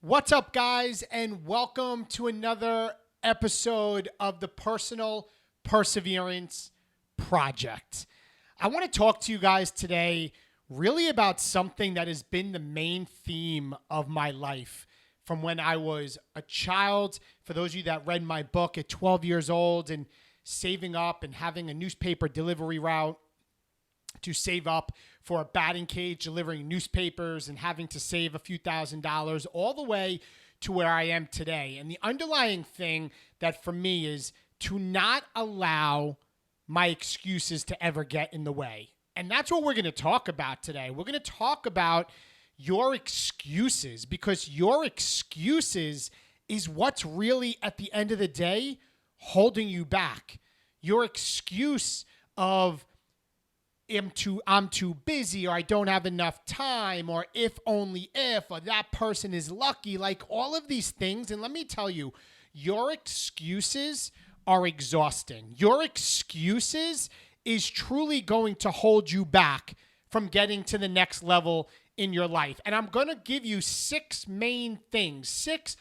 What's up, guys, and welcome to another episode of the Personal Perseverance Project. I want to talk to you guys today really about something that has been the main theme of my life from when I was a child. For those of you that read my book at 12 years old and saving up and having a newspaper delivery route to save up for a batting cage, delivering newspapers and having to save a few $1,000s all the way to where I am today. And the underlying thing that for me is to not allow my excuses to ever get in the way. And that's what we're going to talk about today. We're going to talk about your excuses, because your excuses is what's really at the end of the day holding you back. Your excuse of I'm too busy, or I don't have enough time, or if only if, or that person is lucky, like all of these things. And let me tell you, your excuses are exhausting. Your excuses is truly going to hold you back from getting to the next level in your life. And I'm going to give you 6 main things, 6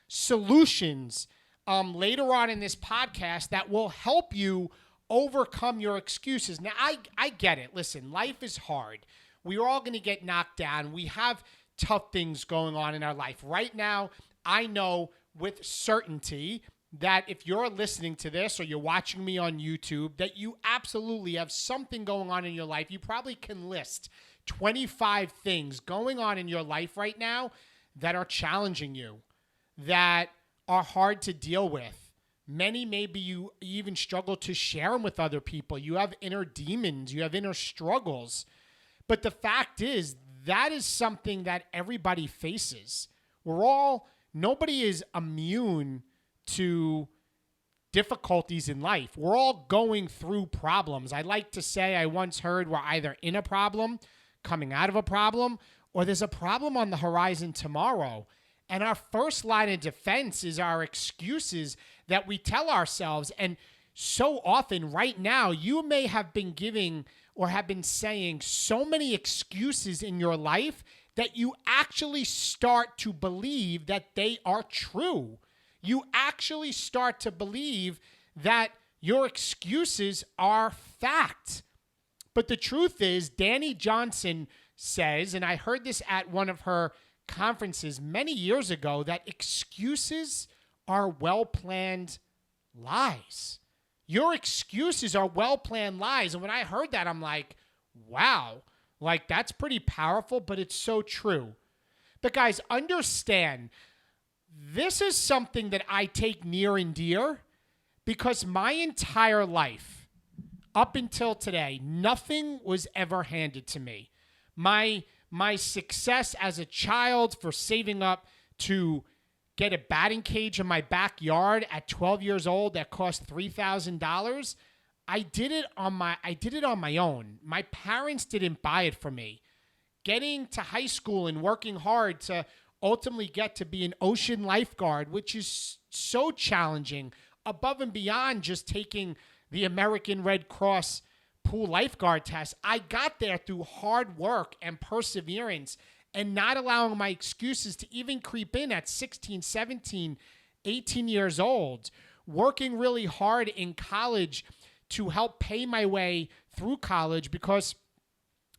solutions later on in this podcast that will help you overcome your excuses. Now, I get it. Listen, life is hard. We're all going to get knocked down. We have tough things going on in our life. Right now, I know with certainty that if you're listening to this or you're watching me on YouTube, that you absolutely have something going on in your life. You probably can list 25 things going on in your life right now that are challenging you, that are hard to deal with. Many, maybe you even struggle to share them with other people. You have inner demons. You have inner struggles. But the fact is, that is something that everybody faces. Nobody is immune to difficulties in life. We're all going through problems. I like to say, I once heard, we're either in a problem, coming out of a problem, or there's a problem on the horizon tomorrow. And our first line of defense is our excuses that we tell ourselves. And so often right now, you may have been giving or have been saying so many excuses in your life that you actually start to believe that they are true. You actually start to believe that your excuses are fact. But the truth is, Danny Johnson says, and I heard this at one of her conferences many years ago, that excuses are well-planned lies. Your excuses are well-planned lies. And when I heard that, I'm like, wow, like that's pretty powerful, but it's so true. But guys, understand, this is something that I take near and dear, because my entire life, up until today, nothing was ever handed to me. My success as a child for saving up to get a batting cage in my backyard at 12 years old that cost $3,000, I did it on my own. My parents didn't buy it for me. Getting to high school and working hard to ultimately get to be an ocean lifeguard, which is so challenging, above and beyond just taking the American Red Cross pool lifeguard test. I got there through hard work and perseverance and not allowing my excuses to even creep in at 16, 17, 18 years old. Working really hard in college to help pay my way through college because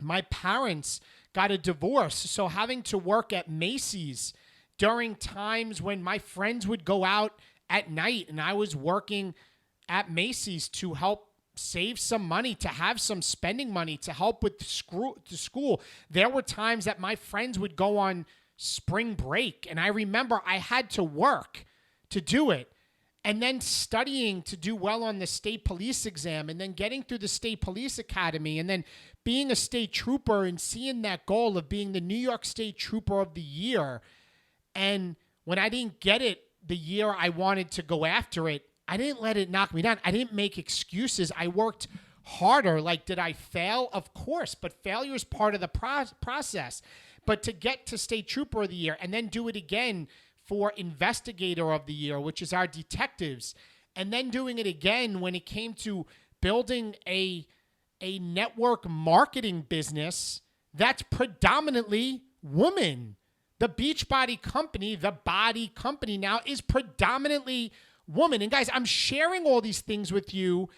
my parents got a divorce. So having to work at Macy's during times when my friends would go out at night and I was working at Macy's to help save some money, to have some spending money to help with school. There were times that my friends would go on spring break, and I remember I had to work to do it, and then studying to do well on the state police exam, and then getting through the state police academy, and then being a state trooper and seeing that goal of being the New York State Trooper of the Year. And when I didn't get it the year I wanted to go after it, I didn't let it knock me down. I didn't make excuses. I worked harder. Like, did I fail? Of course, but failure is part of the process. But to get to State Trooper of the Year and then do it again for Investigator of the Year, which is our detectives, and then doing it again when it came to building a network marketing business that's predominantly women The Beachbody company, the body company now, is predominantly woman. And guys, I'm sharing all these things with you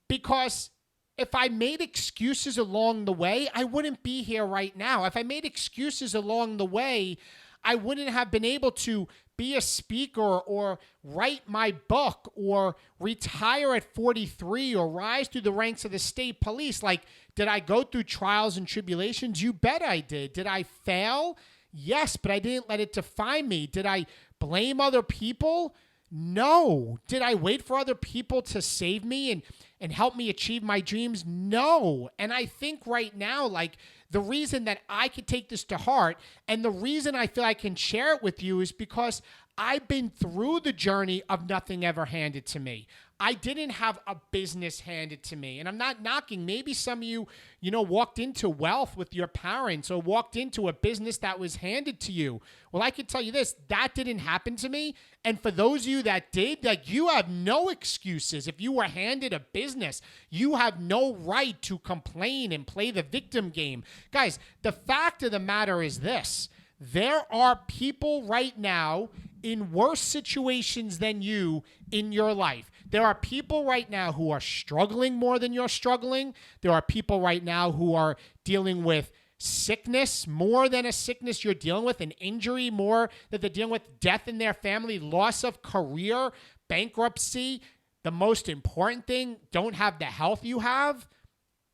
because if I made excuses along the way, I wouldn't be here right now. If I made excuses along the way, I wouldn't have been able to be a speaker or write my book or retire at 43 or rise through the ranks of the state police. Like, did I go through trials and tribulations? You bet I did. Did I fail? Yes, but I didn't let it define me. Did I blame other people? No. Did I wait for other people to save me and help me achieve my dreams? No. And I think right now, like, the reason that I could take this to heart and the reason I feel I can share it with you is because I've been through the journey of nothing ever handed to me. I didn't have a business handed to me. And I'm not knocking. Maybe some of you, walked into wealth with your parents or walked into a business that was handed to you. Well, I can tell you this, that didn't happen to me. And for those of you that did, like, you have no excuses. If you were handed a business, you have no right to complain and play the victim game. Guys, the fact of the matter is this. There are people right now in worse situations than you in your life. There are people right now who are struggling more than you're struggling. There are people right now who are dealing with sickness more than a sickness you're dealing with, an injury more that they're dealing with, death in their family, loss of career, bankruptcy. The most important thing, don't have the health you have.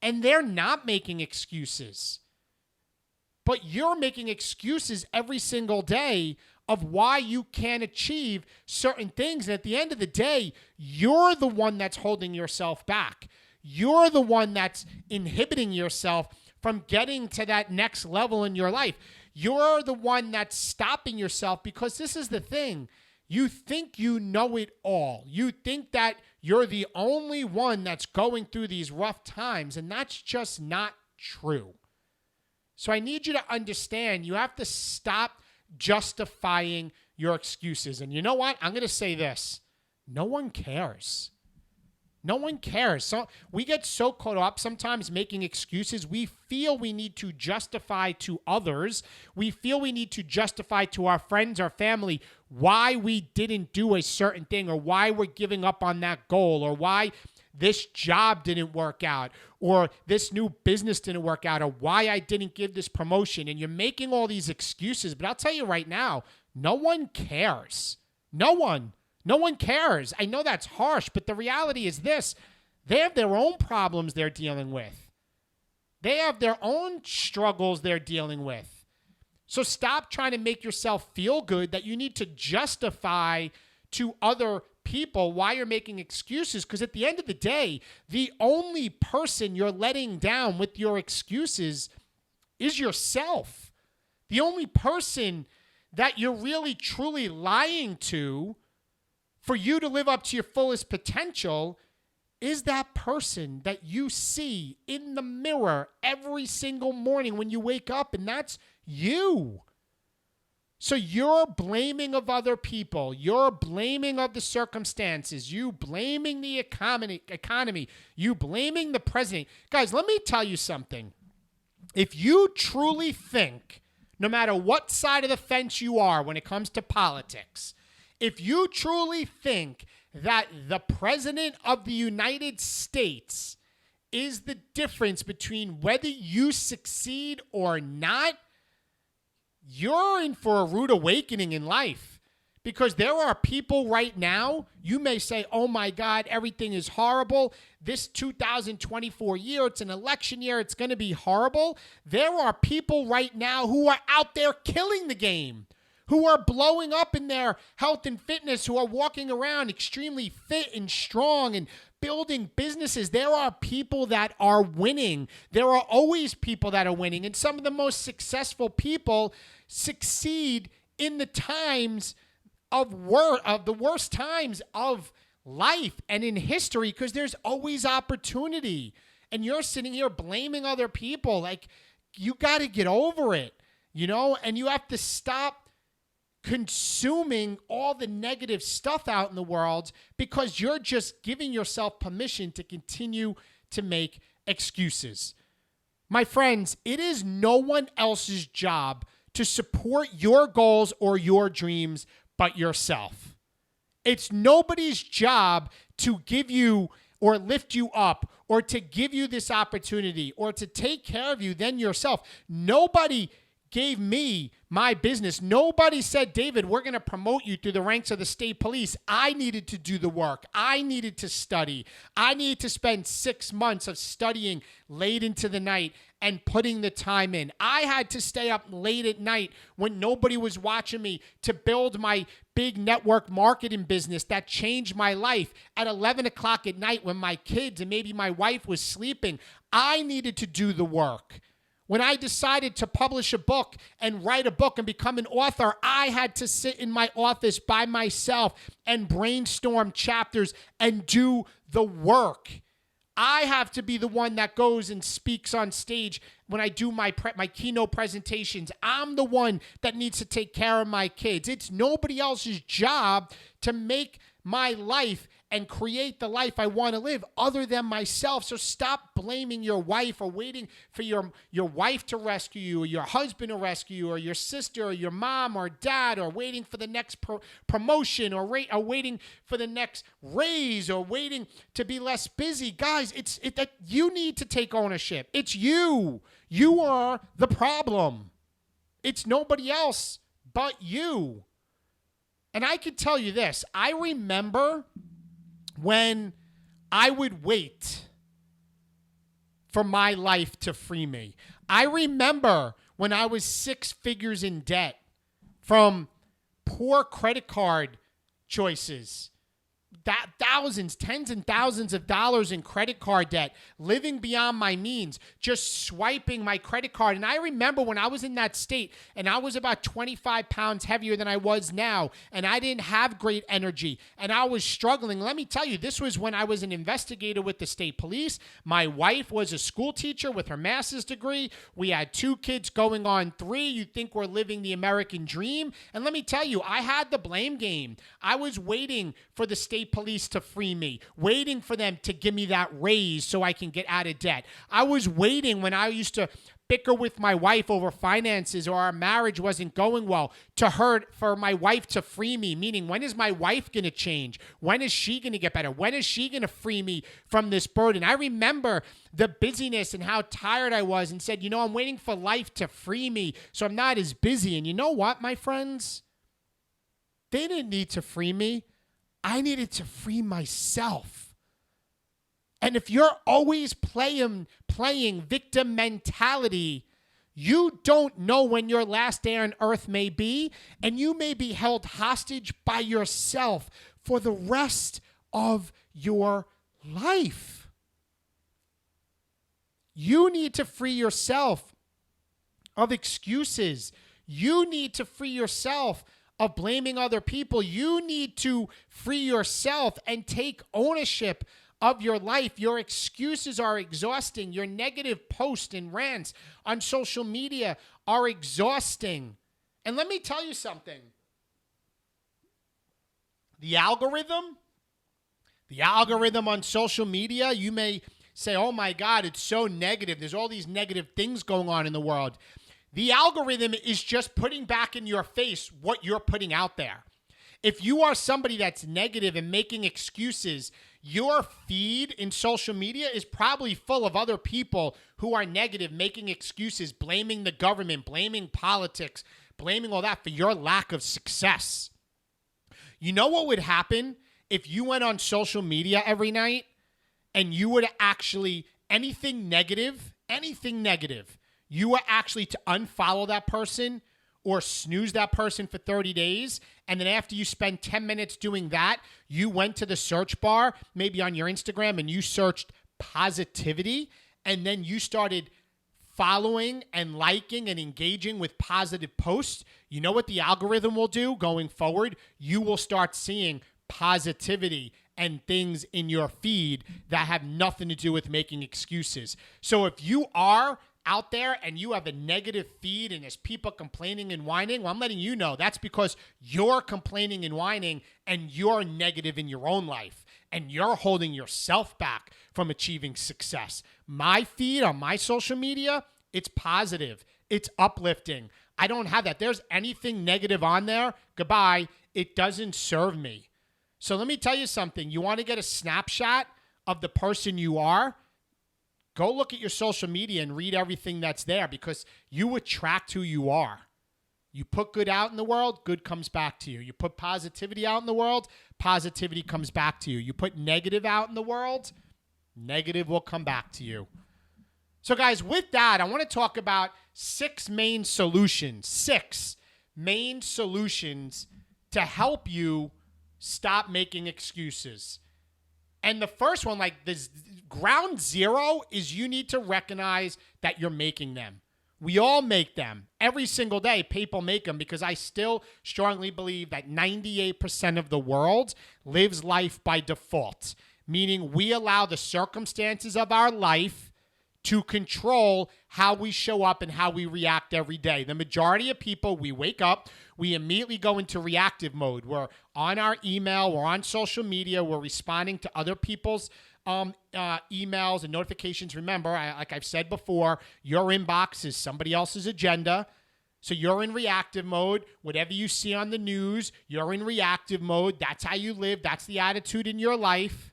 And they're not making excuses. But you're making excuses every single day of why you can't achieve certain things. And at the end of the day, you're the one that's holding yourself back. You're the one that's inhibiting yourself from getting to that next level in your life. You're the one that's stopping yourself because this is the thing. You think you know it all. You think that you're the only one that's going through these rough times, and that's just not true. So I need you to understand, you have to stop justifying your excuses. And you know what? I'm going to say this. No one cares. No one cares. So we get so caught up sometimes making excuses. We feel we need to justify to others. We feel we need to justify to our friends, our family, why we didn't do a certain thing or why we're giving up on that goal or why this job didn't work out or this new business didn't work out or why I didn't give this promotion. And you're making all these excuses. But I'll tell you right now, no one cares. No one cares. I know that's harsh, but the reality is this. They have their own problems they're dealing with. They have their own struggles they're dealing with. So stop trying to make yourself feel good that you need to justify to other people why you're making excuses, because at the end of the day, the only person you're letting down with your excuses is yourself. The only person that you're really truly lying to for you to live up to your fullest potential is that person that you see in the mirror every single morning when you wake up, and that's you. So you're blaming of other people. You're blaming of the circumstances. You blaming the economy. You blaming the president. Guys, let me tell you something. If you truly think, no matter what side of the fence you are when it comes to politics, if you truly think that the president of the United States is the difference between whether you succeed or not, you're in for a rude awakening in life, because there are people right now, you may say, oh my God, everything is horrible. This 2024 year, it's an election year, it's going to be horrible. There are people right now who are out there killing the game, who are blowing up in their health and fitness, who are walking around extremely fit and strong and building businesses. There are people that are winning. There are always people that are winning. And some of the most successful people succeed in the times of the worst times of life and in history, because there's always opportunity. And you're sitting here blaming other people. Like, you got to get over it, and you have to stop consuming all the negative stuff out in the world, because you're just giving yourself permission to continue to make excuses. My friends, it is no one else's job to support your goals or your dreams but yourself. It's nobody's job to give you or lift you up or to give you this opportunity or to take care of you than yourself. Nobody gave me my business. Nobody said, David, we're going to promote you through the ranks of the state police. I needed to do the work. I needed to study. I needed to spend 6 months of studying late into the night and putting the time in. I had to stay up late at night when nobody was watching me to build my big network marketing business that changed my life at 11 o'clock at night when my kids and maybe my wife was sleeping. I needed to do the work. When I decided to publish a book and write a book and become an author, I had to sit in my office by myself and brainstorm chapters and do the work. I have to be the one that goes and speaks on stage when I do my keynote presentations. I'm the one that needs to take care of my kids. It's nobody else's job to make my life and create the life I want to live other than myself. So stop blaming your wife or waiting for your wife to rescue you or your husband to rescue you or your sister or your mom or dad or waiting for the next promotion or waiting for the next raise or waiting to be less busy. Guys, that you need to take ownership. It's you. You are the problem. It's nobody else but you. And I can tell you this. I remember when I would wait for my life to free me. I remember when I was 6 figures in debt from poor credit card choices, thousands, tens and thousands of dollars in credit card debt, living beyond my means, just swiping my credit card. And I remember when I was in that state and I was about 25 pounds heavier than I was now, and I didn't have great energy and I was struggling. Let me tell you, this was when I was an investigator with the state police. My wife was a school teacher with her master's degree. We had 2 kids going on 3. You'd think we're living the American dream. And let me tell you, I had the blame game. I was waiting for the state police to free me, waiting for them to give me that raise so I can get out of debt. I was waiting when I used to bicker with my wife over finances or our marriage wasn't going well for my wife to free me, meaning when is my wife going to change? When is she going to get better? When is she going to free me from this burden? I remember the busyness and how tired I was and said, I'm waiting for life to free me so I'm not as busy. And you know what, my friends? They didn't need to free me. I needed to free myself. And if you're always playing victim mentality, you don't know when your last day on earth may be, and you may be held hostage by yourself for the rest of your life. You need to free yourself of excuses. You need to free yourself of blaming other people. You need to free yourself and take ownership of your life. Your excuses are exhausting. Your negative posts and rants on social media are exhausting. And let me tell you something. The algorithm on social media, you may say, oh my God, it's so negative. There's all these negative things going on in the world. The algorithm is just putting back in your face what you're putting out there. If you are somebody that's negative and making excuses, your feed in social media is probably full of other people who are negative, making excuses, blaming the government, blaming politics, blaming all that for your lack of success. You know what would happen if you went on social media every night and you were to actually, anything negative, you were actually to unfollow that person or snooze that person for 30 days. And then after you spend 10 minutes doing that, you went to the search bar, maybe on your Instagram, and you searched positivity. And then you started following and liking and engaging with positive posts. You know what the algorithm will do going forward? You will start seeing positivity and things in your feed that have nothing to do with making excuses. So if you are out there and you have a negative feed and there's people complaining and whining, well, I'm letting you know that's because you're complaining and whining and you're negative in your own life and you're holding yourself back from achieving success. My feed on my social media, it's positive. It's uplifting. I don't have that. There's anything negative on there, goodbye. It doesn't serve me. So let me tell you something. You want to get a snapshot of the person you are? Go look at your social media and read everything that's there, because you attract who you are. You put good out in the world, good comes back to you. You put positivity out in the world, positivity comes back to you. You put negative out in the world, negative will come back to you. So guys, with that, I want to talk about 6 main solutions to help you stop making excuses. And the first one, like this ground zero, is you need to recognize that you're making them. We all make them. Every single day, people make them, because I still strongly believe that 98% of the world lives life by default, meaning we allow the circumstances of our life to control how we show up and how we react every day. The majority of people, we wake up, we immediately go into reactive mode. We're on our email, we're on social media, we're responding to other people's emails and notifications. Remember, like I've said before, your inbox is somebody else's agenda. So you're in reactive mode. Whatever you see on the news, you're in reactive mode. That's how you live. That's the attitude in your life.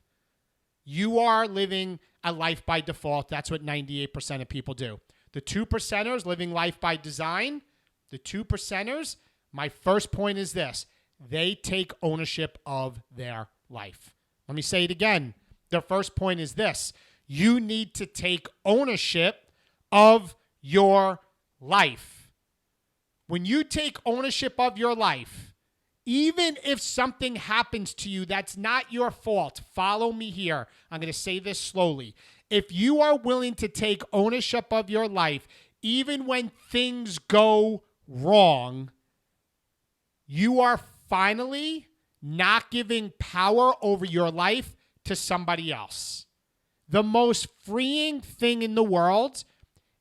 You are living a life by default. That's what 98% of people do. The 2%ers living life by design, the 2%ers, my first point is this: they take ownership of their life. Let me say it again. The first point is this: you need to take ownership of your life. When you take ownership of your life, even if something happens to you that's not your fault, follow me here. I'm going to say this slowly. If you are willing to take ownership of your life, even when things go wrong, you are finally not giving power over your life to somebody else. The most freeing thing in the world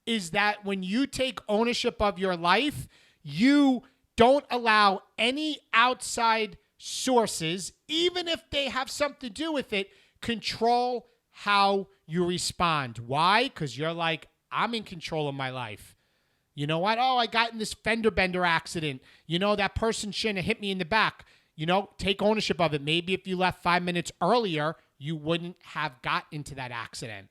is that when you take ownership of your life, you don't allow any outside sources, even if they have something to do with it, control how you respond. Why? Because you're like, I'm in control of my life. You know what? Oh, I got in this fender bender accident. You know, that person shouldn't have hit me in the back. You know, take ownership of it. Maybe if you left 5 minutes earlier, you wouldn't have got into that accident.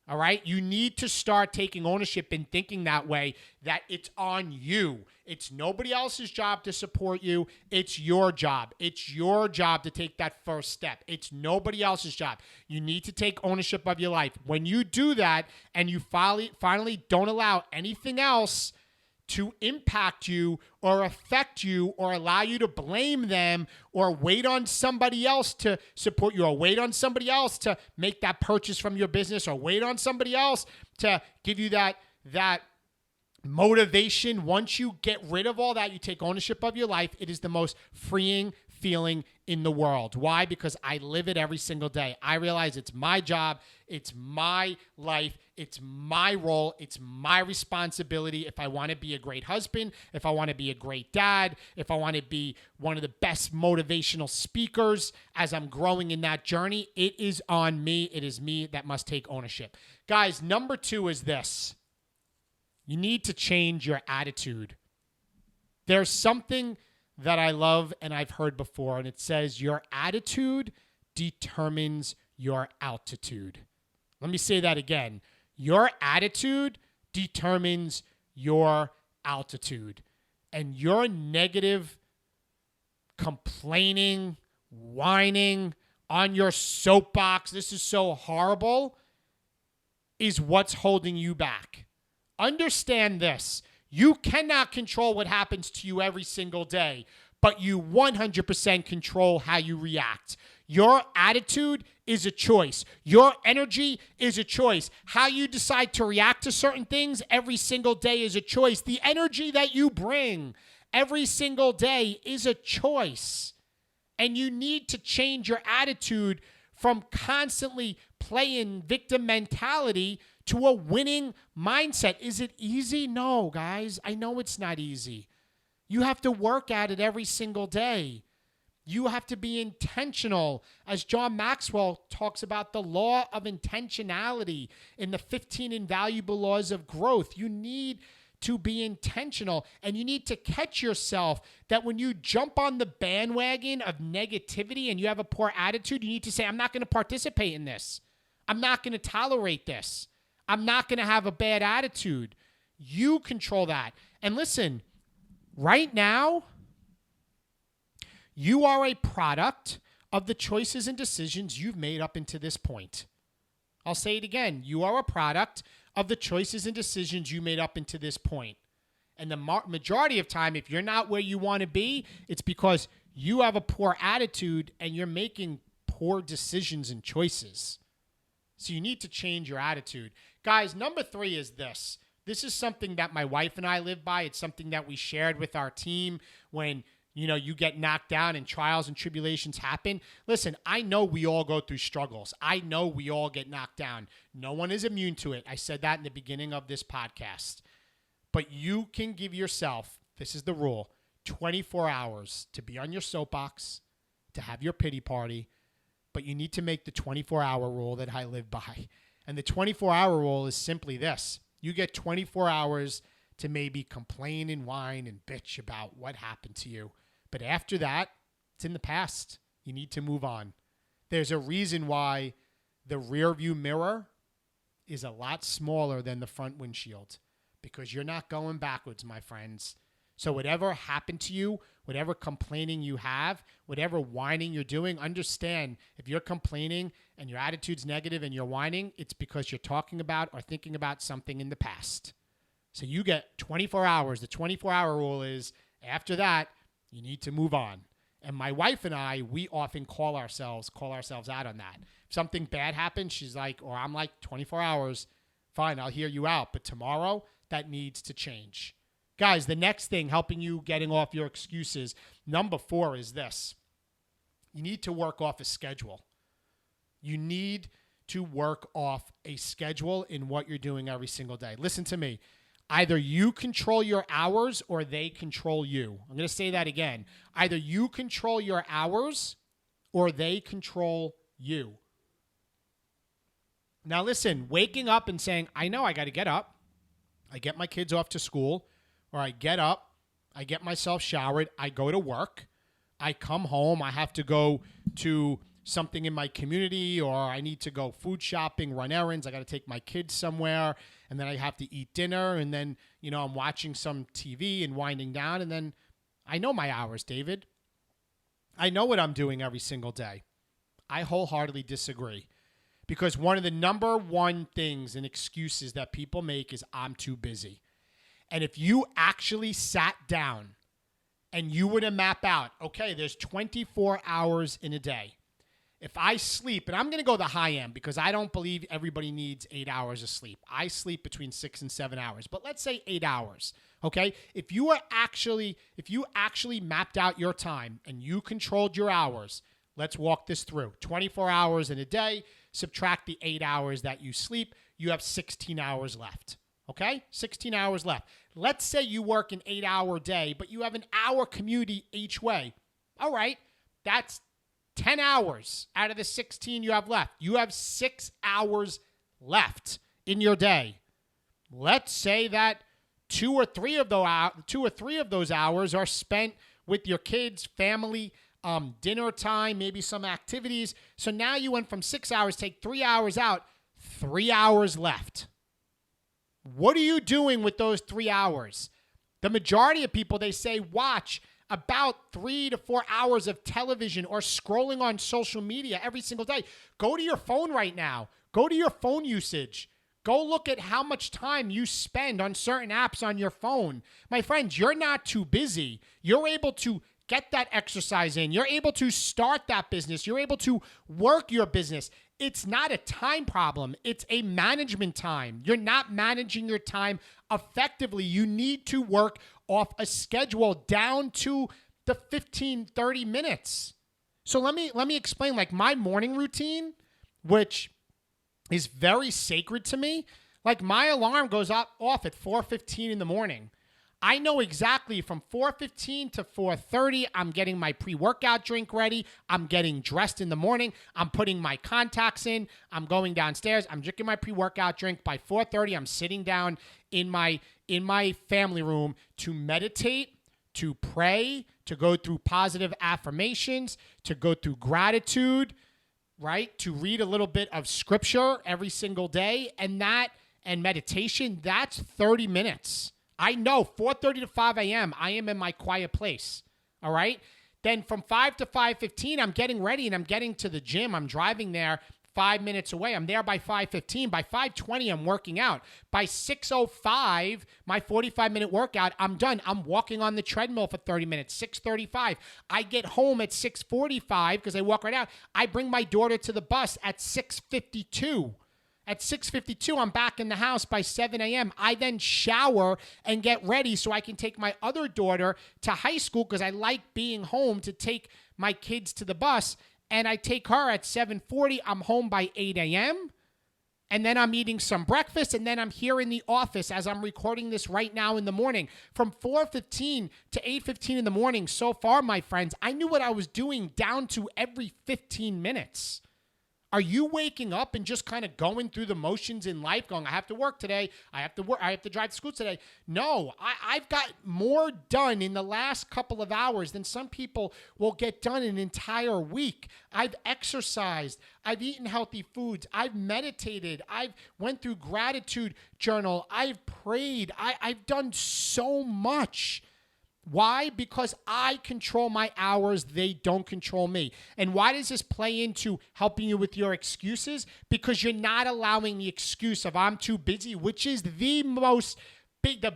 All right? You need to start taking ownership and thinking that way, that it's on you. It's nobody else's job to support you. It's your job. It's your job to take that first step. It's nobody else's job. You need to take ownership of your life. When you do that and you finally don't allow anything else to impact you or affect you or allow you to blame them or wait on somebody else to support you or wait on somebody else to make that purchase from your business or wait on somebody else to give you that motivation. Once you get rid of all that, you take ownership of your life. It is the most freeing feeling in the world. Why? Because I live it every single day. I realize it's my job. It's my life. It's my role. It's my responsibility. If I want to be a great husband, if I want to be a great dad, if I want to be one of the best motivational speakers as I'm growing in that journey, it is on me. It is me that must take ownership. Guys, number 2 is this. You need to change your attitude. There's something that I love and I've heard before, and it says your attitude determines your altitude. Let me say that again. Your attitude determines your altitude. And your negative, complaining, whining on your soapbox, this is so horrible, is what's holding you back. Understand this. You cannot control what happens to you every single day, but you 100% control how you react. Your attitude is a choice. Your energy is a choice. How you decide to react to certain things every single day is a choice. The energy that you bring every single day is a choice. And you need to change your attitude from constantly playing victim mentality to a winning mindset. Is it easy? No, guys. I know it's not easy. You have to work at it every single day. You have to be intentional. As John Maxwell talks about the law of intentionality in the 15 invaluable laws of growth, you need to be intentional, and you need to catch yourself that when you jump on the bandwagon of negativity and you have a poor attitude, you need to say, I'm not going to participate in this. I'm not going to tolerate this. I'm not going to have a bad attitude. You control that. And listen, right now, you are a product of the choices and decisions you've made up into this point. I'll say it again. You are a product of the choices and decisions you made up into this point. And the majority of time, if you're not where you want to be, it's because you have a poor attitude and you're making poor decisions and choices. So you need to change your attitude. Guys, number 3 is this. This is something that my wife and I live by. It's something that we shared with our team when you get knocked down and trials and tribulations happen. Listen, I know we all go through struggles. I know we all get knocked down. No one is immune to it. I said that in the beginning of this podcast. But you can give yourself, this is the rule, 24 hours to be on your soapbox, to have your pity party, but you need to make the 24-hour rule that I live by. And the 24-hour rule is simply this. You get 24 hours to maybe complain and whine and bitch about what happened to you. But after that, it's in the past. You need to move on. There's a reason why the rear view mirror is a lot smaller than the front windshield, because you're not going backwards, my friends. So whatever happened to you, whatever complaining you have, whatever whining you're doing, understand if you're complaining and your attitude's negative and you're whining, it's because you're talking about or thinking about something in the past. So you get 24 hours. The 24-hour rule is after that, you need to move on. And my wife and I, we often call ourselves out on that. If something bad happens, she's like, or I'm like, 24 hours, fine, I'll hear you out. But tomorrow, that needs to change. Guys, the next thing helping you getting off your excuses, number 4 is this. You need to work off a schedule. You need to work off a schedule in what you're doing every single day. Listen to me. Either you control your hours or they control you. I'm going to say that again. Either you control your hours or they control you. Now listen, waking up and saying, I know I got to get up. I get my kids off to school, or I get up, I get myself showered, I go to work, I come home, I have to go to something in my community, or I need to go food shopping, run errands, I got to take my kids somewhere, and then I have to eat dinner, and then, I'm watching some TV and winding down, and then I know my hours, David. I know what I'm doing every single day. I wholeheartedly disagree, because one of the number one things and excuses that people make is I'm too busy. And if you actually sat down and you were to map out, okay, there's 24 hours in a day. If I sleep, and I'm going to go the high end because I don't believe everybody needs 8 hours of sleep. I sleep between 6 and 7 hours, but let's say 8 hours, okay? If you actually mapped out your time and you controlled your hours, let's walk this through. 24 hours in a day, subtract the 8 hours that you sleep, you have 16 hours left. Okay? 16 hours left. Let's say you work an 8-hour day, but you have an hour commute each way. All right. That's 10 hours out of the 16 you have left. You have 6 hours left in your day. Let's say that 2 or 3 of those hours are spent with your kids, family, dinner time, maybe some activities. So now you went from 6 hours, take 3 hours out, 3 hours left. What are you doing with those 3 hours? The majority of people, they say, watch about 3 to 4 hours of television or scrolling on social media every single day. Go to your phone right now. Go to your phone usage. Go look at how much time you spend on certain apps on your phone. My friends, you're not too busy. You're able to get that exercise in. You're able to start that business. You're able to work your business. It's not a time problem. It's a management time. You're not managing your time effectively. You need to work off a schedule down to the 15, 30 minutes. So let me explain, like my morning routine, which is very sacred to me. Like my alarm goes off at 4:15 in the morning. I know exactly from 4:15 to 4:30, I'm getting my pre-workout drink ready. I'm getting dressed in the morning. I'm putting my contacts in. I'm going downstairs. I'm drinking my pre-workout drink. By 4:30, I'm sitting down in my family room to meditate, to pray, to go through positive affirmations, to go through gratitude, right? To read a little bit of scripture every single day. And meditation, that's 30 minutes. I know 4:30 to 5 a.m., I am in my quiet place. All right. Then from 5 to 5:15, I'm getting ready and I'm getting to the gym. I'm driving there 5 minutes away. I'm there by 5:15. By 5:20, I'm working out. By 6:05, my 45-minute workout, I'm done. I'm walking on the treadmill for 30 minutes. 6:35. I get home at 6:45 because I walk right out. I bring my daughter to the bus at 6:52. At 6:52, I'm back in the house by 7 a.m. I then shower and get ready so I can take my other daughter to high school because I like being home to take my kids to the bus. And I take her at 7:40. I'm home by 8 a.m. And then I'm eating some breakfast. And then I'm here in the office as I'm recording this right now in the morning. From 4:15 to 8:15 in the morning so far, my friends, I knew what I was doing down to every 15 minutes. Are you waking up and just kind of going through the motions in life, going, I have to work today, I have to work, I have to drive to school today? No, I've got more done in the last couple of hours than some people will get done in an entire week. I've exercised, I've eaten healthy foods, I've meditated, I've went through gratitude journal, I've prayed, I've done so much. Why? Because I control my hours. They don't control me. And why does this play into helping you with your excuses? Because you're not allowing the excuse of I'm too busy, which is the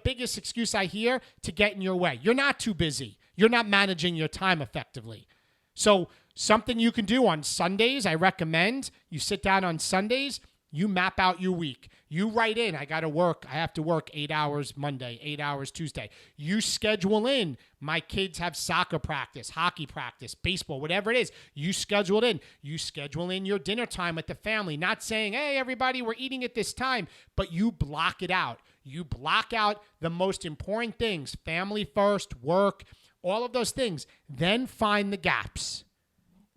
biggest excuse I hear to get in your way. You're not too busy. You're not managing your time effectively. So something you can do on Sundays, I recommend you sit down on Sundays, you map out your week. You write in, I have to work 8 hours Monday, 8 hours Tuesday. You schedule in, my kids have soccer practice, hockey practice, baseball, whatever it is. You schedule it in. You schedule in your dinner time with the family, not saying, hey, everybody, we're eating at this time, but you block it out. You block out the most important things, family first, work, all of those things. Then find the gaps.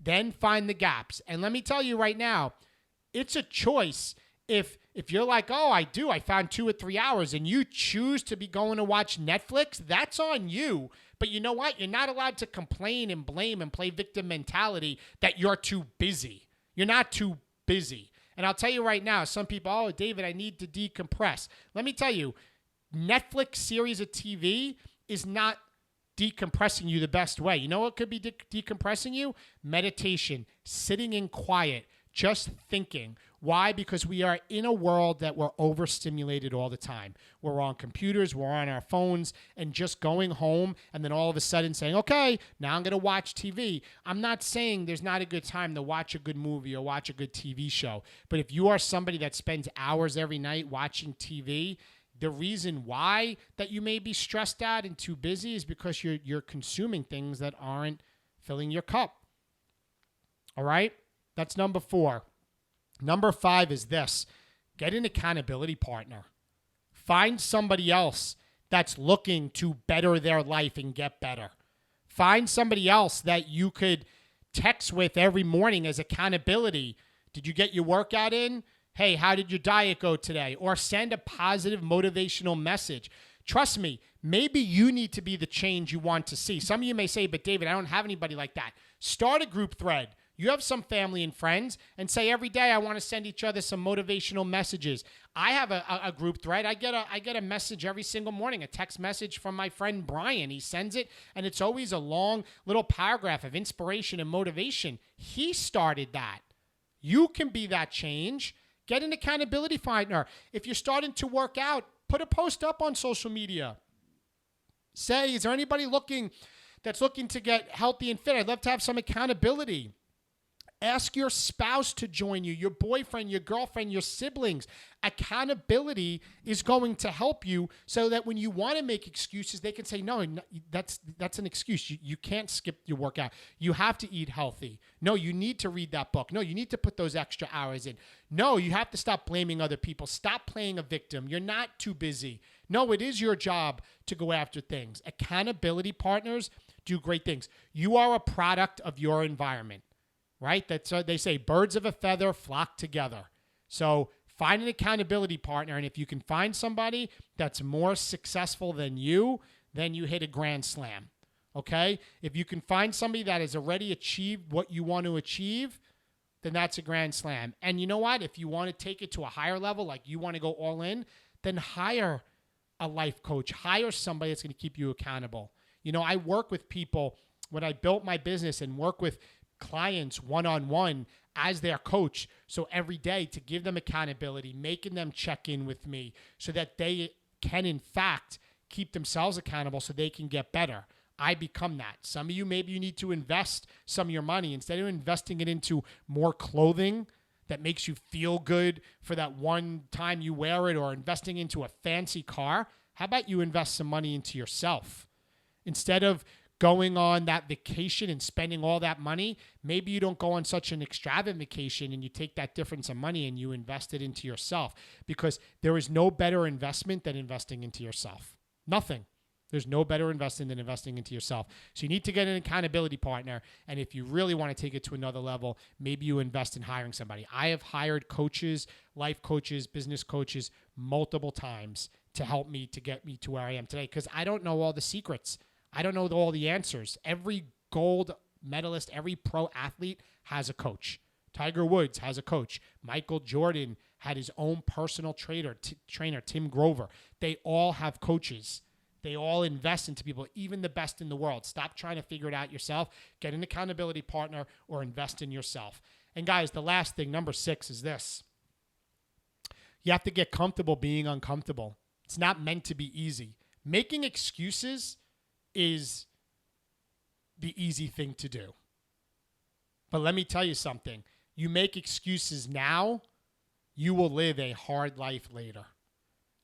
And let me tell you right now, it's a choice. If you're like, oh, I found 2 or 3 hours and you choose to be going to watch Netflix, that's on you. But you know what? You're not allowed to complain and blame and play victim mentality that you're too busy. You're not too busy. And I'll tell you right now, some people, oh, David, I need to decompress. Let me tell you, Netflix series of TV is not decompressing you the best way. You know what could be decompressing you? Meditation, sitting in quiet, just thinking. Why? Because we are in a world that we're overstimulated all the time. We're on computers, we're on our phones, and just going home and then all of a sudden saying, okay, now I'm going to watch TV. I'm not saying there's not a good time to watch a good movie or watch a good TV show. But if you are somebody that spends hours every night watching TV, the reason why that you may be stressed out and too busy is because you're consuming things that aren't filling your cup. All right? That's number 4. Number 5 is this. Get an accountability partner. Find somebody else that's looking to better their life and get better. Find somebody else that you could text with every morning as accountability. Did you get your workout in? Hey, how did your diet go today? Or send a positive motivational message. Trust me, maybe you need to be the change you want to see. Some of you may say, but David, I don't have anybody like that. Start a group thread. You have some family and friends and say every day I want to send each other some motivational messages. I have a group thread. I get a message every single morning, a text message from my friend Brian. He sends it and it's always a long little paragraph of inspiration and motivation. He started that. You can be that change. Get an accountability partner. If you're starting to work out, put a post up on social media. Say, is there anybody that's looking to get healthy and fit? I'd love to have some accountability. Ask your spouse to join you, your boyfriend, your girlfriend, your siblings. Accountability is going to help you so that when you want to make excuses, they can say, no, that's an excuse. You can't skip your workout. You have to eat healthy. No, you need to read that book. No, you need to put those extra hours in. No, you have to stop blaming other people. Stop playing a victim. You're not too busy. No, it is your job to go after things. Accountability partners do great things. You are a product of your environment, right? That's they say birds of a feather flock together. So find an accountability partner, and if you can find somebody that's more successful than you, then you hit a grand slam, okay? If you can find somebody that has already achieved what you want to achieve, then that's a grand slam. And you know what? If you want to take it to a higher level, like you want to go all in, then hire a life coach. Hire somebody that's going to keep you accountable. You know, I work with people when I built my business and work with clients one-on-one as their coach. So every day to give them accountability, making them check in with me so that they can, in fact, keep themselves accountable so they can get better. I become that. Some of you, maybe you need to invest some of your money. Instead of investing it into more clothing that makes you feel good for that one time you wear it, or investing into a fancy car, how about you invest some money into yourself? Instead of going on that vacation and spending all that money, maybe you don't go on such an extravagant vacation and you take that difference of money and you invest it into yourself, because there is no better investment than investing into yourself. Nothing. There's no better investment than investing into yourself. So you need to get an accountability partner. And if you really want to take it to another level, maybe you invest in hiring somebody. I have hired coaches, life coaches, business coaches multiple times to help me to get me to where I am today, because I don't know all the secrets. I don't know all the answers. Every gold medalist, every pro athlete has a coach. Tiger Woods has a coach. Michael Jordan had his own personal trainer, Tim Grover. They all have coaches. They all invest into people, even the best in the world. Stop trying to figure it out yourself. Get an accountability partner or invest in yourself. And guys, the last thing, number 6, is this. You have to get comfortable being uncomfortable. It's not meant to be easy. Making excuses is the easy thing to do. But let me tell you something. You make excuses now, you will live a hard life later.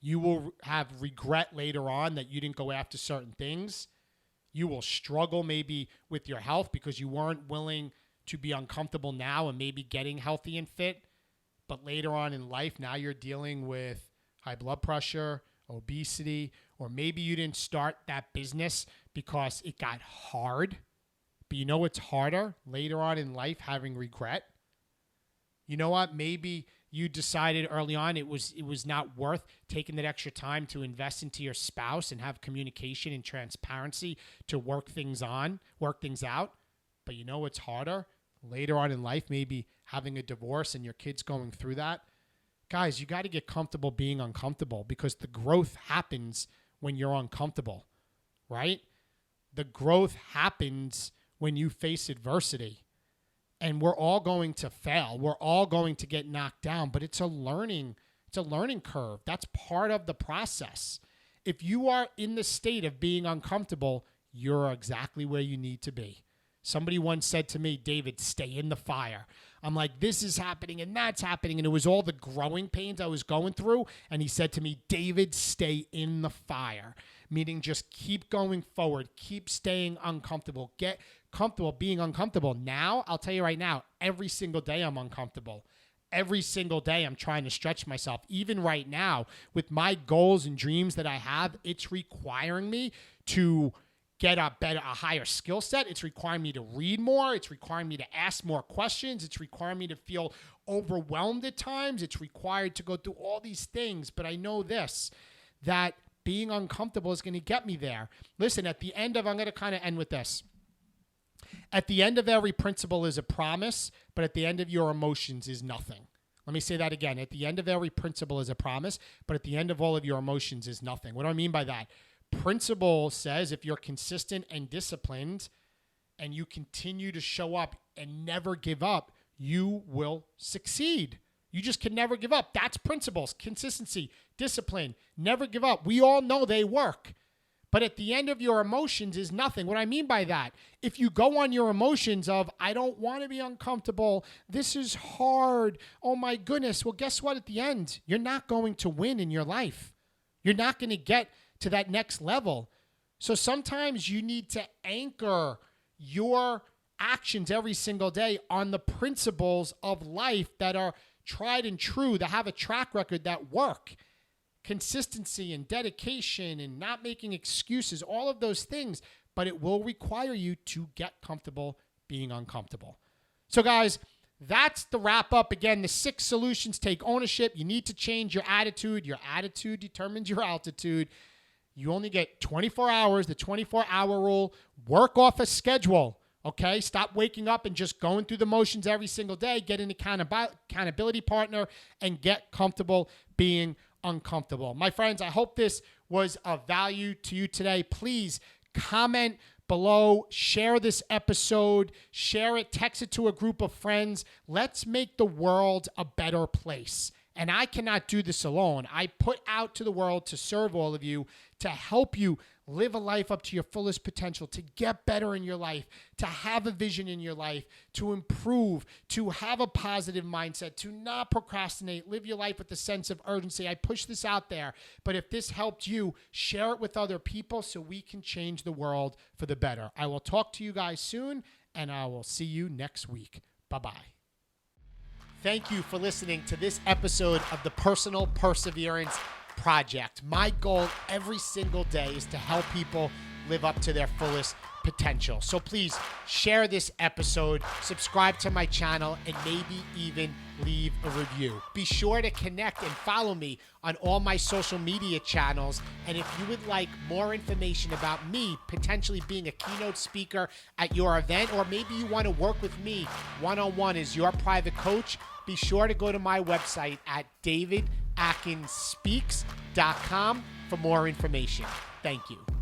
You will have regret later on that you didn't go after certain things. You will struggle maybe with your health because you weren't willing to be uncomfortable now and maybe getting healthy and fit. But later on in life, now you're dealing with high blood pressure, obesity, or maybe you didn't start that business because it got hard. But you know what's harder? Later on in life, having regret. You know what? Maybe you decided early on it was not worth taking that extra time to invest into your spouse and have communication and transparency to work things out. But you know what's harder? Later on in life, maybe having a divorce and your kids going through that. Guys, you got to get comfortable being uncomfortable, because the growth happens when you're uncomfortable, right? The growth happens when you face adversity. And we're all going to fail. We're all going to get knocked down, but it's a learning curve. That's part of the process. If you are in the state of being uncomfortable, you're exactly where you need to be. Somebody once said to me, David, stay in the fire. I'm like, this is happening and that's happening. And it was all the growing pains I was going through. And he said to me, David, stay in the fire. Meaning just keep going forward. Keep staying uncomfortable. Get comfortable being uncomfortable. Now, I'll tell you right now, every single day I'm uncomfortable. Every single day I'm trying to stretch myself. Even right now, with my goals and dreams that I have, it's requiring me to get a higher skill set. It's requiring me to read more. It's requiring me to ask more questions. It's requiring me to feel overwhelmed at times. It's required to go through all these things. But I know this, that being uncomfortable is going to get me there. Listen, I'm going to kind of end with this. At the end of every principle is a promise, but at the end of your emotions is nothing. Let me say that again. At the end of every principle is a promise, but at the end of all of your emotions is nothing. What do I mean by that? Principle says if you're consistent and disciplined and you continue to show up and never give up, you will succeed. You just can never give up. That's principles, consistency, discipline, never give up. We all know they work. But at the end of your emotions is nothing. What I mean by that, if you go on your emotions of, I don't want to be uncomfortable, this is hard, oh my goodness, well, guess what? At the end, you're not going to win in your life. You're not going to get to that next level. So sometimes you need to anchor your actions every single day on the principles of life that are tried and true, that have a track record, that work. consistency and dedication and not making excuses, all of those things, but it will require you to get comfortable being uncomfortable. So guys, that's the wrap up. Again, the 6 solutions. Take ownership. You need to change your attitude. Your attitude determines your altitude. You only get 24 hours, the 24-hour rule. Work off a schedule, okay? Stop waking up and just going through the motions every single day. Get an accountability partner and get comfortable being uncomfortable. My friends, I hope this was of value to you today. Please comment below, share this episode, share it, text it to a group of friends. Let's make the world a better place. And I cannot do this alone. I put out to the world to serve all of you, to help you live a life up to your fullest potential, to get better in your life, to have a vision in your life, to improve, to have a positive mindset, to not procrastinate, live your life with a sense of urgency. I push this out there, but if this helped you, share it with other people so we can change the world for the better. I will talk to you guys soon, and I will see you next week. Bye-bye. Thank you for listening to this episode of the Personal Perseverance Project. My goal every single day is to help people live up to their fullest potential. So please share this episode, subscribe to my channel, and maybe even leave a review. Be sure to connect and follow me on all my social media channels. And if you would like more information about me potentially being a keynote speaker at your event, or maybe you want to work with me one-on-one as your private coach, be sure to go to my website at davidackinspeaks.com for more information. Thank you.